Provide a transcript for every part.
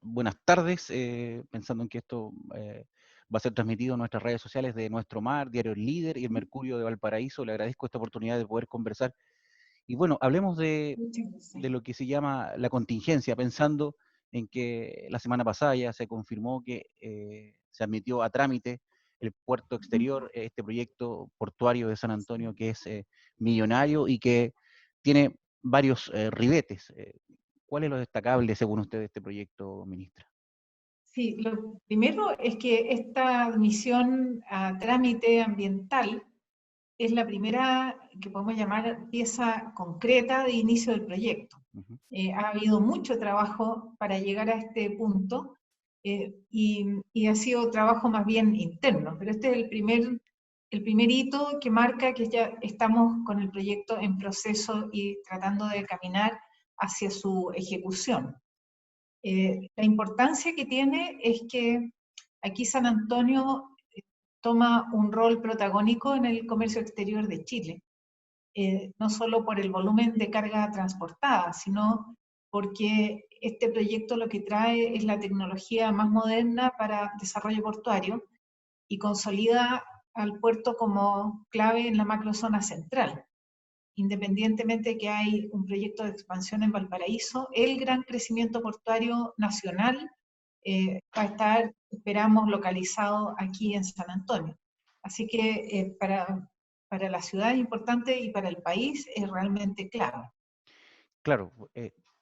buenas tardes, pensando en que esto va a ser transmitido en nuestras redes sociales de Nuestro Mar, Diario El Líder y El Mercurio de Valparaíso. Le agradezco esta oportunidad de poder conversar. Y bueno, hablemos de lo que se llama la contingencia, pensando en que la semana pasada ya se confirmó que se admitió a trámite el puerto exterior, este proyecto portuario de San Antonio que es millonario y que tiene varios ribetes. ¿Cuál es lo destacable, según usted, de este proyecto, ministra? Sí, lo primero es que esta admisión a trámite ambiental es la primera que podemos llamar pieza concreta de inicio del proyecto. Ujú. Ha habido mucho trabajo para llegar a este punto y ha sido trabajo más bien interno, pero este es el primer hito que marca que ya estamos con el proyecto en proceso y tratando de caminar hacia su ejecución. La importancia que tiene es que aquí San Antonio toma un rol protagónico en el comercio exterior de Chile, no solo por el volumen de carga transportada, sino porque este proyecto lo que trae es la tecnología más moderna para desarrollo portuario y consolida al puerto como clave en la macrozona central. Independientemente de que hay un proyecto de expansión en Valparaíso, el gran crecimiento portuario nacional va a estar, esperamos, localizado aquí en San Antonio. Así que para la ciudad es importante y para el país es realmente clave. Claro,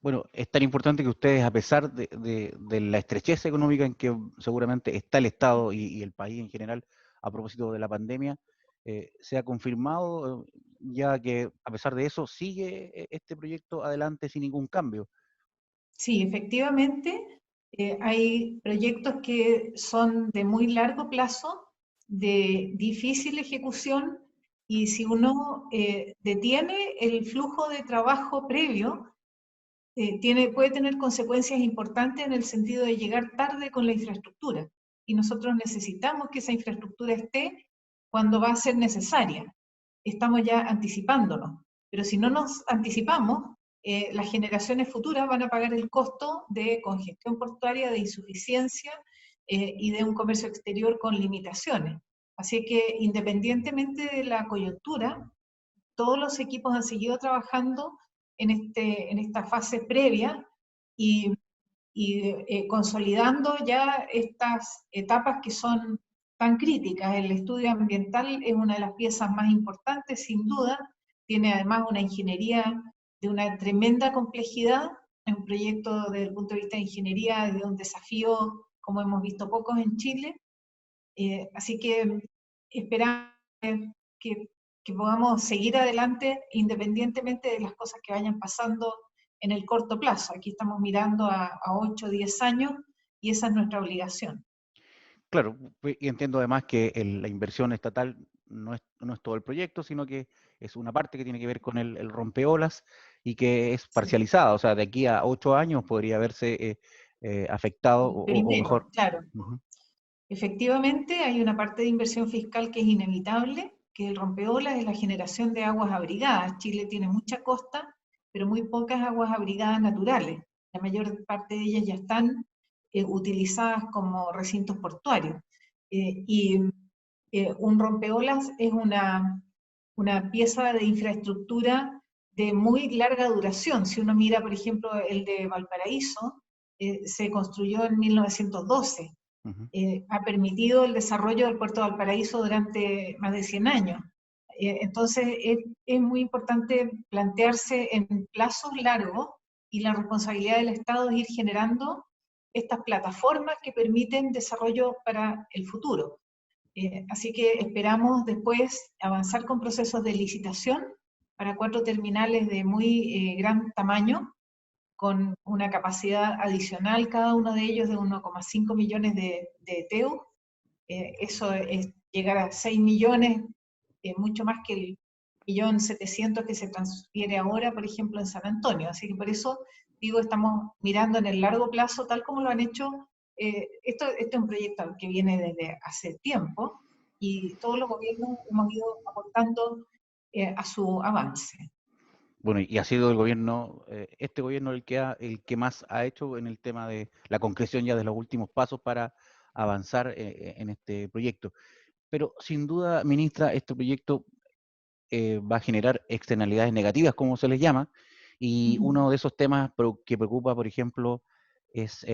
bueno, es tan importante que ustedes, a pesar de la estrechez económica en que seguramente está el Estado y el país en general, a propósito de la pandemia, se ha confirmado ya que a pesar de eso sigue este proyecto adelante sin ningún cambio. Sí, efectivamente, hay proyectos que son de muy largo plazo, de difícil ejecución, y si uno detiene el flujo de trabajo previo, puede tener consecuencias importantes en el sentido de llegar tarde con la infraestructura. Y nosotros necesitamos que esa infraestructura esté cuando va a ser necesaria. Estamos ya anticipándonos. Pero si no nos anticipamos, las generaciones futuras van a pagar el costo de congestión portuaria, de insuficiencia y de un comercio exterior con limitaciones. Así que independientemente de la coyuntura, todos los equipos han seguido trabajando en esta fase previa y, consolidando ya estas etapas que son tan críticas. El estudio ambiental es una de las piezas más importantes, sin duda. Tiene además una ingeniería de una tremenda complejidad, es un proyecto desde el punto de vista de ingeniería de un desafío como hemos visto pocos en Chile. Así que esperamos que, que podamos seguir adelante independientemente de las cosas que vayan pasando en el corto plazo. Aquí estamos mirando a 8 o 10 años y esa es nuestra obligación. Claro, y entiendo además que la inversión estatal no es todo el proyecto, sino que es una parte que tiene que ver con el rompeolas y que es Sí. parcializada, o sea, de aquí a 8 años podría verse afectado o Primero, mejor. claro, Ujú. efectivamente hay una parte de inversión fiscal que es inevitable, que el rompeolas es la generación de aguas abrigadas. Chile tiene mucha costa, pero muy pocas aguas abrigadas naturales. La mayor parte de ellas ya están utilizadas como recintos portuarios. Y un rompeolas es una pieza de infraestructura de muy larga duración. Si uno mira, por ejemplo, el de Valparaíso, se construyó en 1912. Ujú. Ha permitido el desarrollo del puerto de Valparaíso durante más de 100 años. Entonces, es muy importante plantearse en plazos largos y la responsabilidad del Estado es ir generando estas plataformas que permiten desarrollo para el futuro. Así que esperamos después avanzar con procesos de licitación para 4 terminales de muy gran tamaño, con una capacidad adicional, cada uno de ellos de 1,5 millones de TEU. Eso es llegar a 6 millones, mucho más que el 1.700.000 que se transfiere ahora, por ejemplo, en San Antonio. Así que por eso digo, estamos mirando en el largo plazo, tal como lo han hecho. Este es un proyecto que viene desde hace tiempo y todos los gobiernos hemos ido aportando a su avance. Bueno, y ha sido el gobierno, este gobierno el que más ha hecho en el tema de la concreción ya de los últimos pasos para avanzar en este proyecto. Pero sin duda, ministra, este proyecto va a generar externalidades negativas, como se les llama, y Ujú. uno de esos temas que preocupa, por ejemplo, es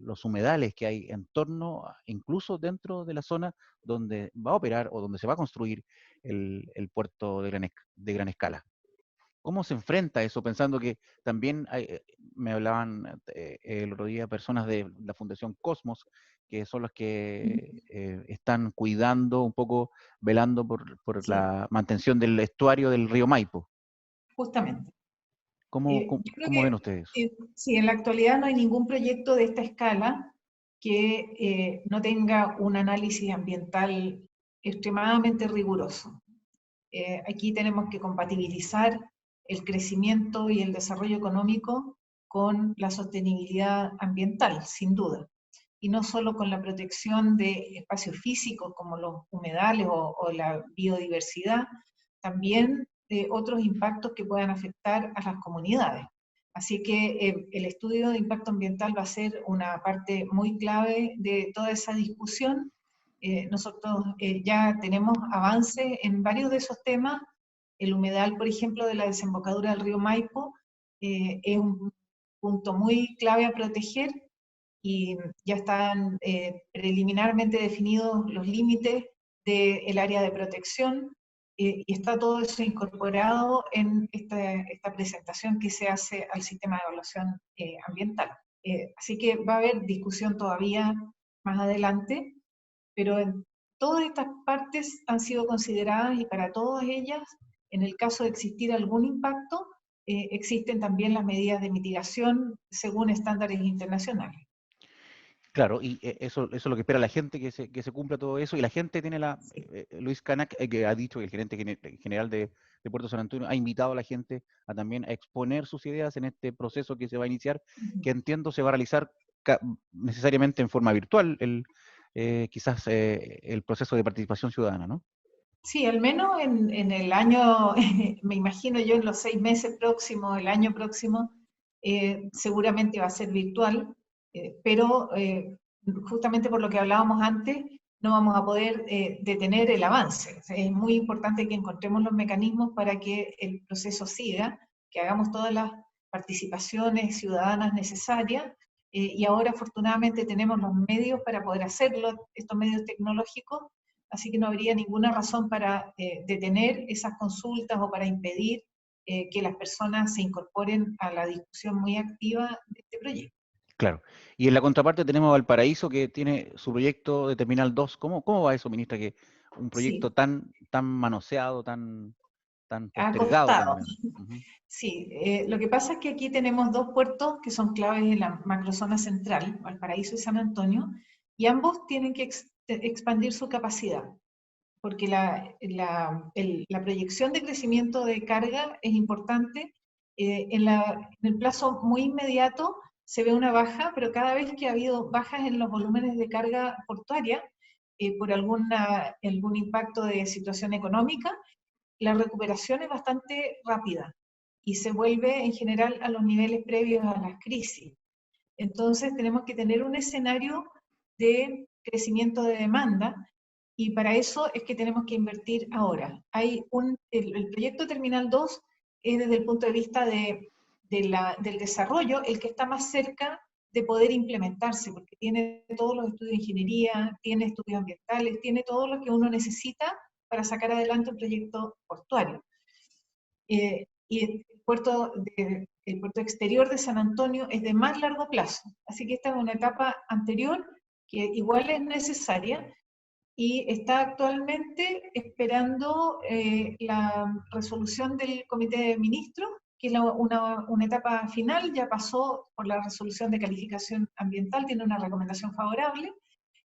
los humedales que hay en torno, incluso dentro de la zona donde va a operar o donde se va a construir el puerto de gran escala. ¿Cómo se enfrenta eso? Pensando que también me hablaban el otro día personas de la Fundación Cosmos, que son las que están cuidando un poco, velando por Sí, la mantención del estuario del río Maipo. justamente. ¿Cómo, cómo, Yo creo cómo ven que ustedes? sí, en la actualidad no hay ningún proyecto de esta escala que no tenga un análisis ambiental extremadamente riguroso. Aquí tenemos que compatibilizar el crecimiento y el desarrollo económico con la sostenibilidad ambiental, sin duda. Y no solo con la protección de espacios físicos como los humedales o la biodiversidad, también otros impactos que puedan afectar a las comunidades. Así que el estudio de impacto ambiental va a ser una parte muy clave de toda esa discusión. Nosotros ya tenemos avance en varios de esos temas. El humedal, por ejemplo, de la desembocadura del río Maipo es un punto muy clave a proteger y ya están preliminarmente definidos los límites del área de protección y está todo eso incorporado en esta presentación que se hace al sistema de evaluación ambiental. Así que va a haber discusión todavía más adelante, pero en todas estas partes han sido consideradas y para todas ellas, en el caso de existir algún impacto, existen también las medidas de mitigación según estándares internacionales. Claro, y eso es lo que espera la gente, que se cumpla todo eso, y la gente tiene Luis Canac, que ha dicho, que el gerente general de Puerto San Antonio, ha invitado a la gente a también a exponer sus ideas en este proceso que se va a iniciar, que entiendo se va a realizar necesariamente en forma virtual, quizás el proceso de participación ciudadana, ¿no? Sí, al menos en el año, me imagino yo en los 6 meses próximos, el año próximo, seguramente va a ser virtual, pero justamente por lo que hablábamos antes, no vamos a poder detener el avance. O sea, es muy importante que encontremos los mecanismos para que el proceso siga, que hagamos todas las participaciones ciudadanas necesarias, y ahora afortunadamente tenemos los medios para poder hacerlo, estos medios tecnológicos, así que no habría ninguna razón para detener esas consultas o para impedir que las personas se incorporen a la discusión muy activa de este proyecto. Claro. Y en la contraparte tenemos Valparaíso, que tiene su proyecto de Terminal 2. ¿Cómo va eso, ministra? Que un proyecto Sí, tan manoseado, tan ha postergado costado. también. Ujú. Sí, lo que pasa es que aquí tenemos dos puertos que son claves en la macrozona central, Valparaíso y San Antonio, y ambos tienen que expandir su capacidad, porque la proyección de crecimiento de carga es importante. En el plazo muy inmediato se ve una baja, pero cada vez que ha habido bajas en los volúmenes de carga portuaria, por algún impacto de situación económica, la recuperación es bastante rápida y se vuelve en general a los niveles previos a las crisis. Entonces tenemos que tener un escenario de crecimiento de demanda y para eso es que tenemos que invertir ahora. El proyecto Terminal 2 es desde el punto de vista del desarrollo el que está más cerca de poder implementarse, porque tiene todos los estudios de ingeniería, tiene estudios ambientales, tiene todo lo que uno necesita para sacar adelante un proyecto portuario. Y el puerto exterior de San Antonio es de más largo plazo, así que esta es una etapa anterior que igual es necesaria y está actualmente esperando la resolución del Comité de Ministros, que es una etapa final, ya pasó por la resolución de calificación ambiental, tiene una recomendación favorable,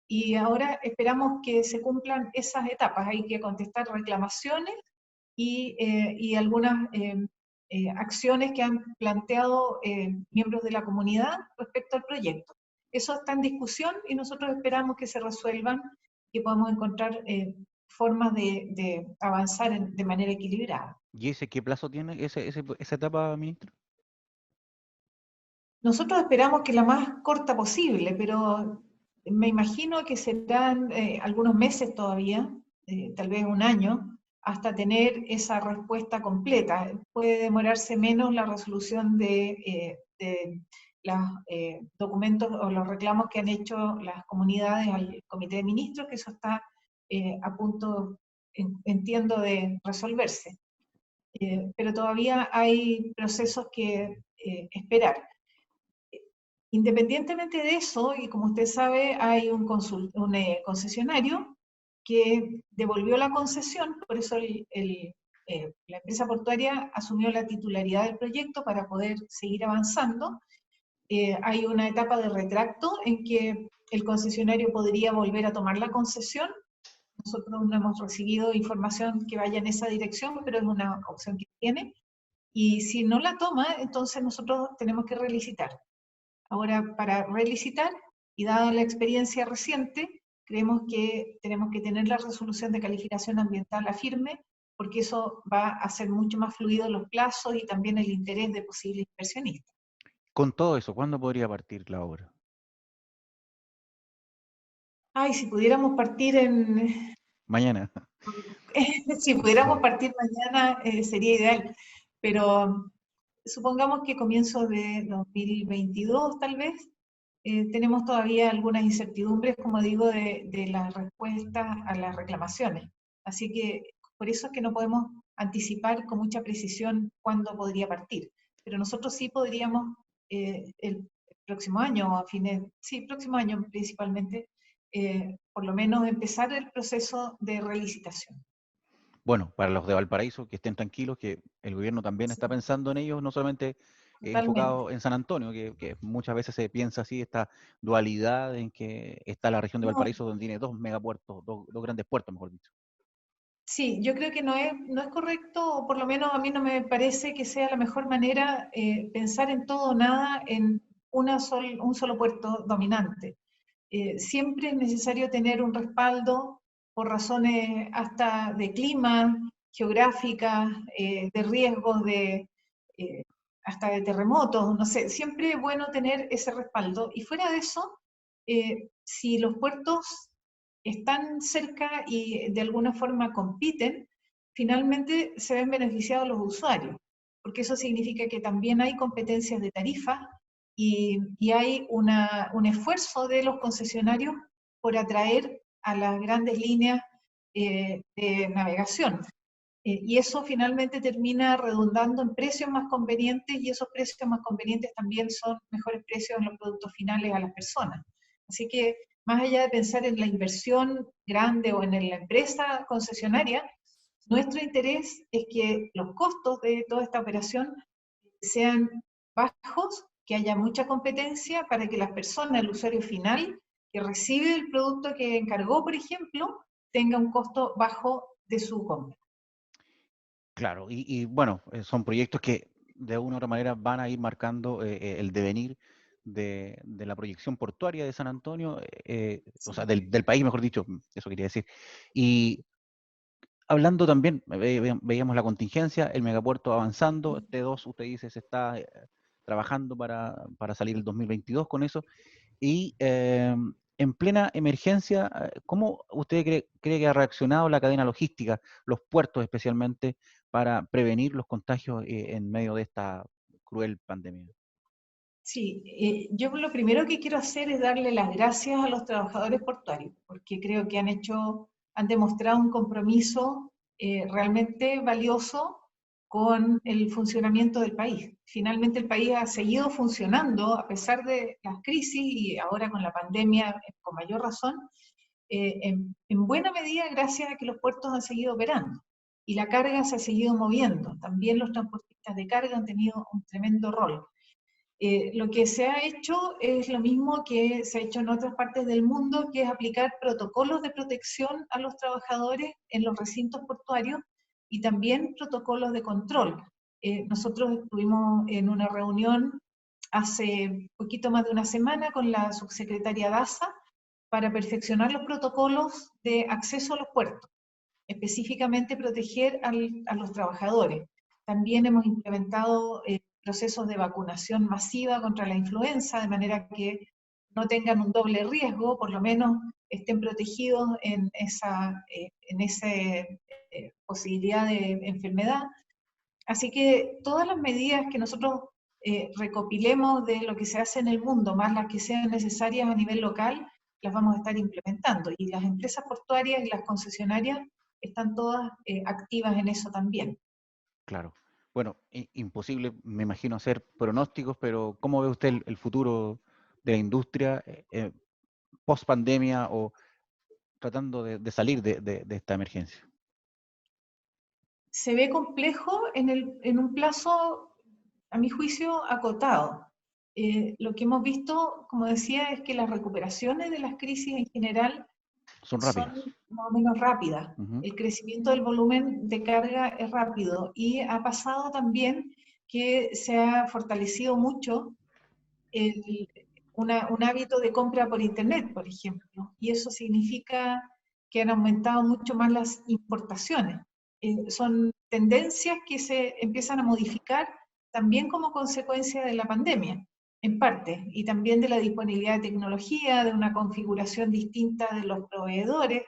y ahora esperamos que se cumplan esas etapas. Hay que contestar reclamaciones y algunas acciones que han planteado miembros de la comunidad respecto al proyecto. Eso está en discusión y nosotros esperamos que se resuelvan, que podamos encontrar formas de avanzar de manera equilibrada. ¿Y ese qué plazo tiene esa etapa, ministro? Nosotros esperamos que la más corta posible, pero me imagino que serán algunos meses todavía, tal vez un año, hasta tener esa respuesta completa. Puede demorarse menos la resolución de los documentos o los reclamos que han hecho las comunidades al Comité de Ministros, que eso está a punto, entiendo, de resolverse. Pero todavía hay procesos que esperar. Independientemente de eso, y como usted sabe, hay un concesionario que devolvió la concesión, por eso la empresa portuaria asumió la titularidad del proyecto para poder seguir avanzando. Hay una etapa de retracto en que el concesionario podría volver a tomar la concesión. Nosotros no hemos recibido información que vaya en esa dirección, pero es una opción que tiene. Y si no la toma, entonces nosotros tenemos que relicitar. Ahora, para relicitar, y dada la experiencia reciente, creemos que tenemos que tener la resolución de calificación ambiental a firme, porque eso va a hacer mucho más fluido los plazos y también el interés de posibles inversionistas. Con todo eso, ¿cuándo podría partir la obra? Ay, si pudiéramos partir en... Mañana. si pudiéramos partir mañana sería ideal, pero supongamos que comienzo de 2022 tal vez. Tenemos todavía algunas incertidumbres, como digo, de las respuestas a las reclamaciones. Así que por eso es que no podemos anticipar con mucha precisión cuándo podría partir. Pero nosotros sí podríamos el próximo año, a fines, sí, próximo año principalmente, por lo menos empezar el proceso de relicitación. Bueno, para los de Valparaíso, que estén tranquilos, que el gobierno también Sí, está pensando en ellos, no solamente totalmente. enfocado en San Antonio, que muchas veces se piensa así, esta dualidad en que está la región de No, Valparaíso, donde tiene dos megapuertos, dos grandes puertos, mejor dicho. sí, yo creo que no es correcto, o por lo menos a mí no me parece que sea la mejor manera pensar en todo o nada en un solo puerto dominante. Siempre es necesario tener un respaldo por razones hasta de clima, geográficas, de riesgos, eh, hasta de terremotos, no sé, siempre es bueno tener ese respaldo. Y fuera de eso, si los puertos están cerca y de alguna forma compiten, finalmente se ven beneficiados los usuarios, porque eso significa que también hay competencias de tarifa y hay un esfuerzo de los concesionarios por atraer a las grandes líneas de navegación. Y eso finalmente termina redundando en precios más convenientes y esos precios más convenientes también son mejores precios en los productos finales a las personas. Así que más allá de pensar en la inversión grande o en la empresa concesionaria, nuestro interés es que los costos de toda esta operación sean bajos, que haya mucha competencia para que las personas, el usuario final que recibe el producto que encargó, por ejemplo, tenga un costo bajo de su compra. Claro, y bueno, son proyectos que de una u otra manera van a ir marcando el devenir de la proyección portuaria de San Antonio, o sea, Sí. del país, mejor dicho, eso quería decir. Y hablando también, veíamos la contingencia, el megapuerto avanzando, T2, usted dice, se está trabajando para salir el 2022 con eso, y en plena emergencia, ¿cómo usted cree que ha reaccionado la cadena logística, los puertos especialmente, para prevenir los contagios en medio de esta cruel pandemia? Sí, yo lo primero que quiero hacer es darle las gracias a los trabajadores portuarios, porque creo que han demostrado un compromiso realmente valioso con el funcionamiento del país. Finalmente el país ha seguido funcionando a pesar de las crisis y ahora con la pandemia con mayor razón, en buena medida gracias a que los puertos han seguido operando y la carga se ha seguido moviendo. También los transportistas de carga han tenido un tremendo rol. Lo que se ha hecho es lo mismo que se ha hecho en otras partes del mundo, que es aplicar protocolos de protección a los trabajadores en los recintos portuarios y también protocolos de control. Nosotros estuvimos en una reunión hace poquito más de una semana con la subsecretaria Daza para perfeccionar los protocolos de acceso a los puertos. específicamente proteger a los trabajadores. También hemos implementado procesos de vacunación masiva contra la influenza, de manera que no tengan un doble riesgo, por lo menos estén protegidos en esa posibilidad de enfermedad. Así que todas las medidas que nosotros recopilemos de lo que se hace en el mundo, más las que sean necesarias a nivel local, las vamos a estar implementando. Y las empresas portuarias y las concesionarias están todas activas en eso también. Claro. Bueno, imposible, me imagino, hacer pronósticos, pero ¿cómo ve usted el futuro de la industria post pandemia o tratando de salir de esta emergencia? Se ve complejo en un plazo, a mi juicio, acotado. Lo que hemos visto, como decía, es que las recuperaciones de las crisis en general Son son rápidas. más o menos rápidas. Ujú. El crecimiento del volumen de carga es rápido y ha pasado también que se ha fortalecido mucho el- un hábito de compra por Internet, por ejemplo, y eso significa que han aumentado mucho más las importaciones. Son tendencias que se empiezan a modificar también como consecuencia de la pandemia, en parte, y también de la disponibilidad de tecnología, de una configuración distinta de los proveedores.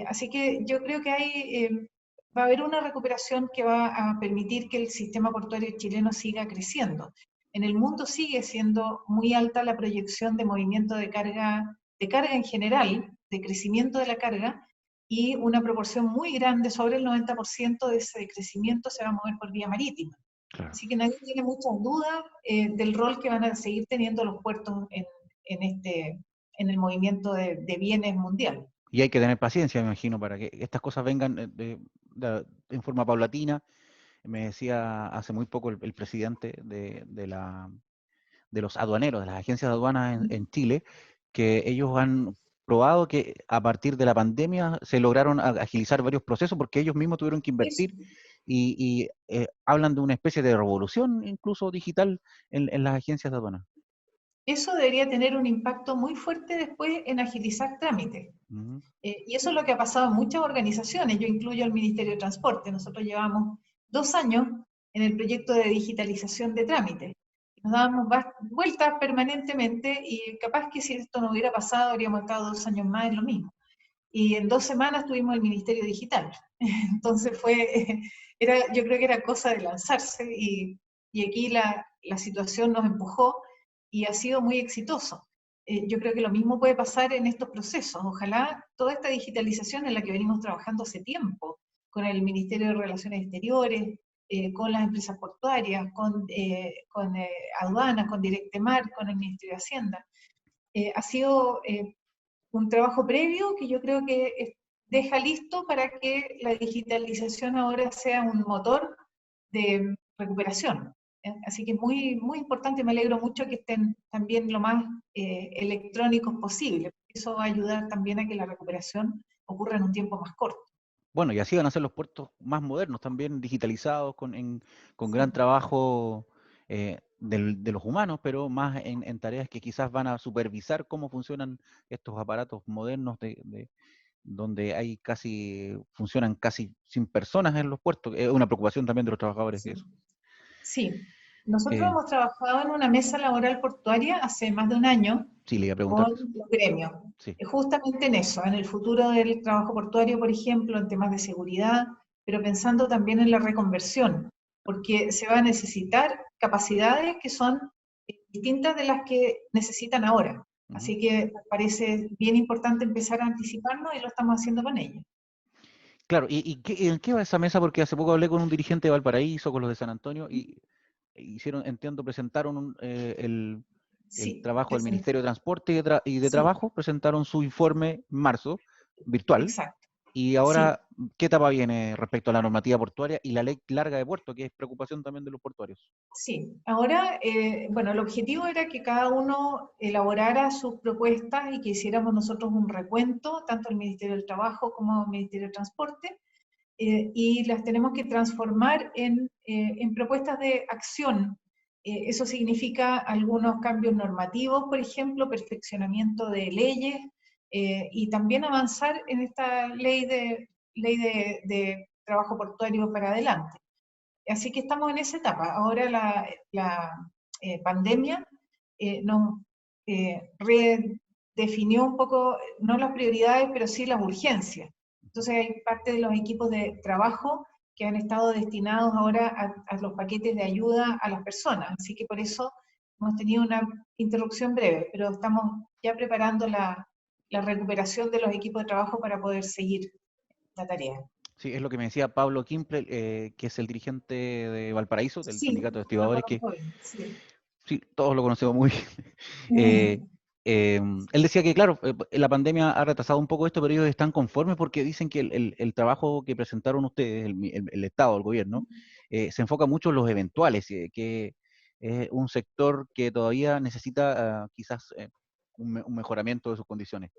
Así que yo creo que va a haber una recuperación que va a permitir que el sistema portuario chileno siga creciendo. En el mundo sigue siendo muy alta la proyección de movimiento de carga en general, de crecimiento de la carga, y una proporción muy grande, sobre el 90% de ese crecimiento se va a mover por vía marítima. Claro. Así que nadie tiene muchas dudas del rol que van a seguir teniendo los puertos en el movimiento de bienes mundial. Y hay que tener paciencia, me imagino, para que estas cosas vengan en forma paulatina. Me decía hace muy poco el presidente de los aduaneros, de las agencias de aduanas en Chile, que ellos han probado que a partir de la pandemia se lograron agilizar varios procesos porque ellos mismos tuvieron que Eso, invertir y hablan de una especie de revolución incluso digital en las agencias de aduanas. eso debería tener un impacto muy fuerte después en agilizar trámites. Ujú. Y eso es lo que ha pasado en muchas organizaciones, yo incluyo al Ministerio de Transporte. Nosotros llevamos 2 años en el proyecto de digitalización de trámites. Nos dábamos vueltas permanentemente y capaz que si esto no hubiera pasado, habríamos estado 2 años más en lo mismo. Y en 2 semanas tuvimos el Ministerio Digital. Entonces yo creo que era cosa de lanzarse y aquí la situación nos empujó y ha sido muy exitoso. Yo creo que lo mismo puede pasar en estos procesos. Ojalá toda esta digitalización en la que venimos trabajando hace tiempo, con el Ministerio de Relaciones Exteriores, con las empresas portuarias, con aduanas, con Directemar, con el Ministerio de Hacienda, ha sido un trabajo previo que yo creo que deja listo para que la digitalización ahora sea un motor de recuperación. Así que es muy, muy importante, me alegro mucho que estén también lo más electrónicos posible. Eso va a ayudar también a que la recuperación ocurra en un tiempo más corto. Bueno, y así van a ser los puertos más modernos, también digitalizados, con gran Sí, trabajo de los humanos, pero más en tareas que quizás van a supervisar cómo funcionan estos aparatos modernos donde funcionan casi sin personas en los puertos. Es una preocupación también de los trabajadores de sí. eso. Sí. Nosotros Eh, hemos trabajado en una mesa laboral portuaria hace más de un año sí, le iba a preguntar con de eso. los gremios, Sí. justamente en eso, en el futuro del trabajo portuario, por ejemplo, en temas de seguridad, pero pensando también en la reconversión, porque se va a necesitar capacidades que son distintas de las que necesitan ahora. Ujú. Así que me parece bien importante empezar a anticiparnos y lo estamos haciendo con ellos. Claro, ¿en qué va esa mesa? Porque hace poco hablé con un dirigente de Valparaíso, con los de San Antonio, y hicieron, entiendo, presentaron el Sí, trabajo del Ministerio de Transporte y de sí, Trabajo, presentaron su informe en marzo, virtual, exacto. y Sí, ahora, ¿qué etapa viene respecto a la normativa portuaria y la ley larga de puerto, que es preocupación también de los portuarios? sí, ahora, bueno, el objetivo era que cada uno elaborara sus propuestas y que hiciéramos nosotros un recuento, tanto el Ministerio del Trabajo como el Ministerio del Transporte, y las tenemos que transformar en propuestas de acción. Eso significa algunos cambios normativos, por ejemplo, perfeccionamiento de leyes, y también avanzar en esta ley ley de trabajo portuario para adelante. Así que estamos en esa etapa. Ahora la pandemia nos redefinió un poco, no las prioridades, pero sí las urgencias. Entonces hay parte de los equipos de trabajo que han estado destinados ahora a los paquetes de ayuda a las personas. Así que por eso hemos tenido una interrupción breve, pero estamos ya preparando la recuperación de los equipos de trabajo para poder seguir la tarea. Sí, es lo que me decía Pablo Kimple, que es el dirigente de Valparaíso, del Sí, sindicato de lo estibadores, que conozco bien, sí. sí, todos lo conocemos muy bien. Él decía que, claro, la pandemia ha retrasado un poco esto, pero ellos están conformes porque dicen que el trabajo que presentaron ustedes, el Estado, el gobierno, se enfoca mucho en los eventuales, que es un sector que todavía necesita quizás un mejoramiento de sus condiciones.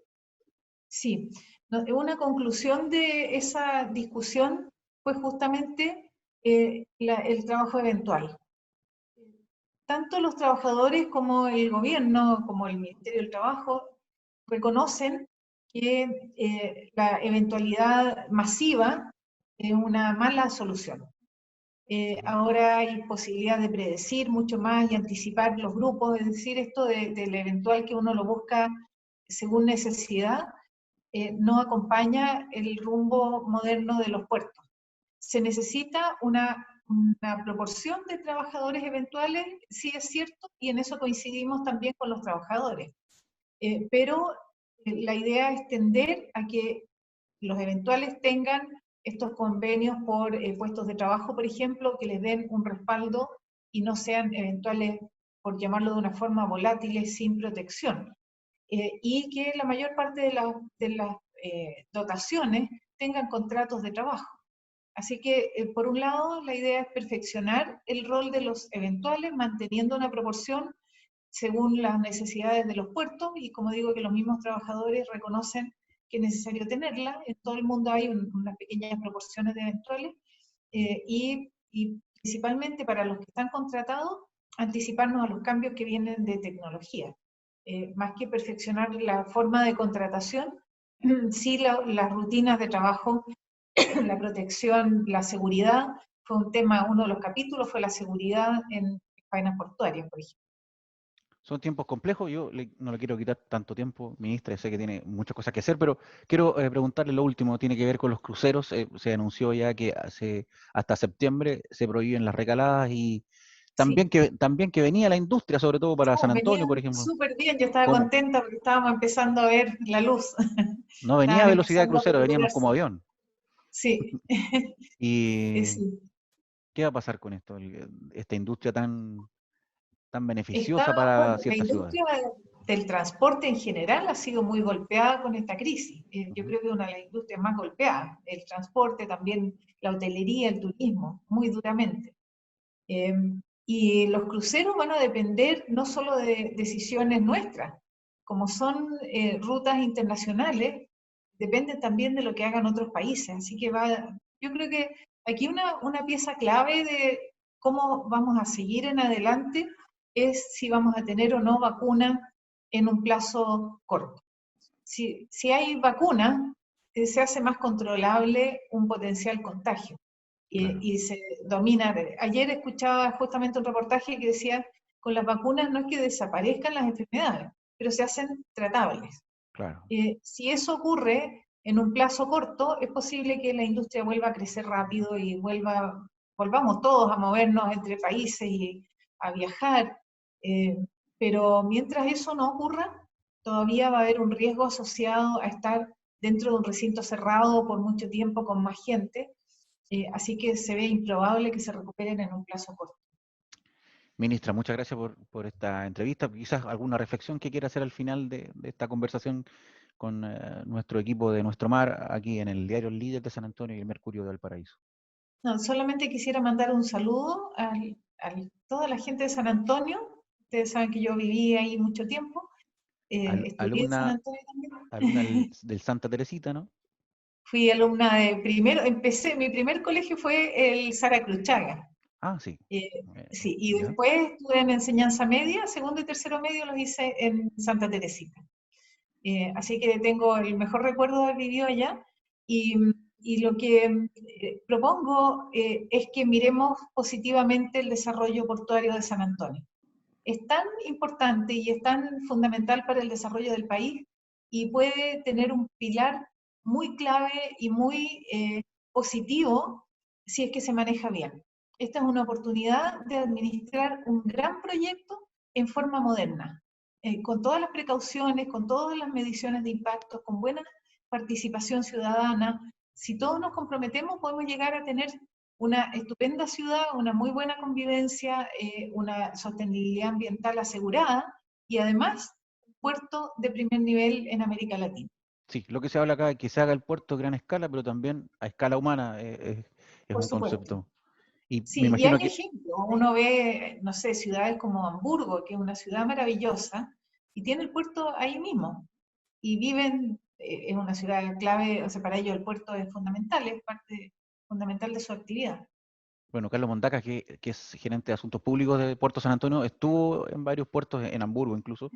Sí, una conclusión de esa discusión fue justamente el trabajo eventual. Tanto los trabajadores como el gobierno, como el Ministerio del Trabajo, reconocen que la eventualidad masiva es una mala solución. Ahora hay posibilidad de predecir mucho más y anticipar los grupos, es decir, esto del eventual que uno lo busca según necesidad, no acompaña el rumbo moderno de los puertos. Se necesita una proporción de trabajadores eventuales, sí es cierto, y en eso coincidimos también con los trabajadores. Pero la idea es tender a que los eventuales tengan estos convenios por puestos de trabajo, por ejemplo, que les den un respaldo y no sean eventuales, por llamarlo de una forma, volátiles sin protección. Y que la mayor parte de las dotaciones tengan contratos de trabajo. Así que, por un lado, la idea es perfeccionar el rol de los eventuales, manteniendo una proporción según las necesidades de los puertos, y como digo, que los mismos trabajadores reconocen que es necesario tenerla. En todo el mundo hay unas pequeñas proporciones de eventuales, y principalmente para los que están contratados, anticiparnos a los cambios que vienen de tecnología. Más que perfeccionar la forma de contratación, sí las rutinas de trabajo, la protección, la seguridad, fue un tema, uno de los capítulos fue la seguridad en faenas portuarias, por ejemplo. Son tiempos complejos, no le quiero quitar tanto tiempo, ministra, sé que tiene muchas cosas que hacer, pero quiero preguntarle lo último, tiene que ver con los cruceros. Se anunció ya que hasta septiembre se prohíben las recaladas y Sí. también que venía la industria, sobre todo para San No, venía Antonio, por ejemplo. súper bien, yo estaba ¿Cómo? contenta porque estábamos empezando a ver la luz. No venía a Estaban velocidad de empezando a crucero, veníamos recuperarse. como avión. Sí, ¿Y sí. qué va a pasar con esto? Esta industria tan beneficiosa Bueno, para la ciertas ciudades. industria del transporte en general ha sido muy golpeada con esta crisis. Yo Ujú. creo que es una de las industrias más golpeadas. El transporte, también la hotelería, el turismo, muy duramente. Eh, y los cruceros van a depender no solo de decisiones nuestras, como son rutas internacionales, dependen también de lo que hagan otros países. Así que yo creo que aquí una pieza clave de cómo vamos a seguir en adelante es si vamos a tener o no vacuna en un plazo corto. Si hay vacuna, se hace más controlable un potencial contagio Claro, y se domina. Ayer escuchaba justamente un reportaje que decía, con las vacunas no es que desaparezcan las enfermedades, pero se hacen tratables. claro. Si eso ocurre en un plazo corto, es posible que la industria vuelva a crecer rápido y volvamos todos a movernos entre países y a viajar. Eh, pero mientras eso no ocurra, todavía va a haber un riesgo asociado a estar dentro de un recinto cerrado por mucho tiempo con más gente, así que se ve improbable que se recuperen en un plazo corto. Ministra, muchas gracias por esta entrevista. Quizás alguna reflexión que quiera hacer al final de esta conversación con nuestro equipo de Nuestro Mar, aquí en el diario El Líder de San Antonio y el Mercurio de Valparaíso. No, solamente quisiera mandar un saludo a toda la gente de San Antonio. Ustedes saben que yo viví ahí mucho tiempo, estudié en San Alumna, Antonio también. alumna del Santa Teresita, ¿no? Fui alumna de primero, mi primer colegio fue el Sara Cruchaga. Ah, sí. Eh, Eh, sí, y ¿Ya? después estuve en enseñanza media, segundo y tercero medio los hice en Santa Teresita. Así que tengo el mejor recuerdo de haber vivido allá. Y y lo que propongo es que miremos positivamente el desarrollo portuario de San Antonio. Es tan importante y es tan fundamental para el desarrollo del país y puede tener un pilar muy clave y muy positivo si es que se maneja bien. Esta es una oportunidad de administrar un gran proyecto en forma moderna, con todas las precauciones, con todas las mediciones de impacto, con buena participación ciudadana. Si todos nos comprometemos, podemos llegar a tener una estupenda ciudad, una muy buena convivencia, una sostenibilidad ambiental asegurada y además un puerto de primer nivel en América Latina. Sí, lo que se habla acá es que se haga el puerto a gran escala, pero también a escala humana, es Por un supuesto. concepto. Y me Sí, y hay imagino que, ejemplos. Uno ve, no sé, ciudades como Hamburgo, que es una ciudad maravillosa, y tiene el puerto ahí mismo. Y viven, en una ciudad clave, o sea, para ellos el puerto es fundamental, es parte fundamental de su actividad. bueno, Carlos Mondaca, que es gerente de asuntos públicos de Puerto San Antonio, estuvo en varios puertos, en Hamburgo incluso,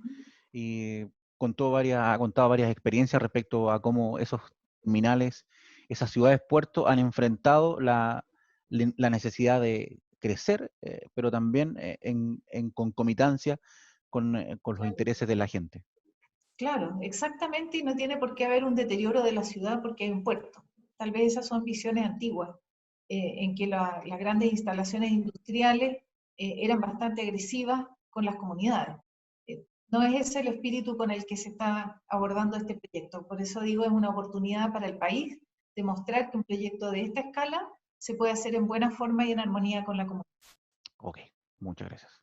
y ha contado varias experiencias respecto a cómo esos terminales, esas ciudades puertos han enfrentado la necesidad de crecer, pero también en concomitancia con los intereses de la gente. Claro, exactamente, y no tiene por qué haber un deterioro de la ciudad porque hay un puerto. Tal vez esas son visiones antiguas, en que las grandes instalaciones industriales eran bastante agresivas con las comunidades. No es ese el espíritu con el que se está abordando este proyecto. Por eso digo, es una oportunidad para el país demostrar que un proyecto de esta escala se puede hacer en buena forma y en armonía con la comunidad. Ok, muchas gracias.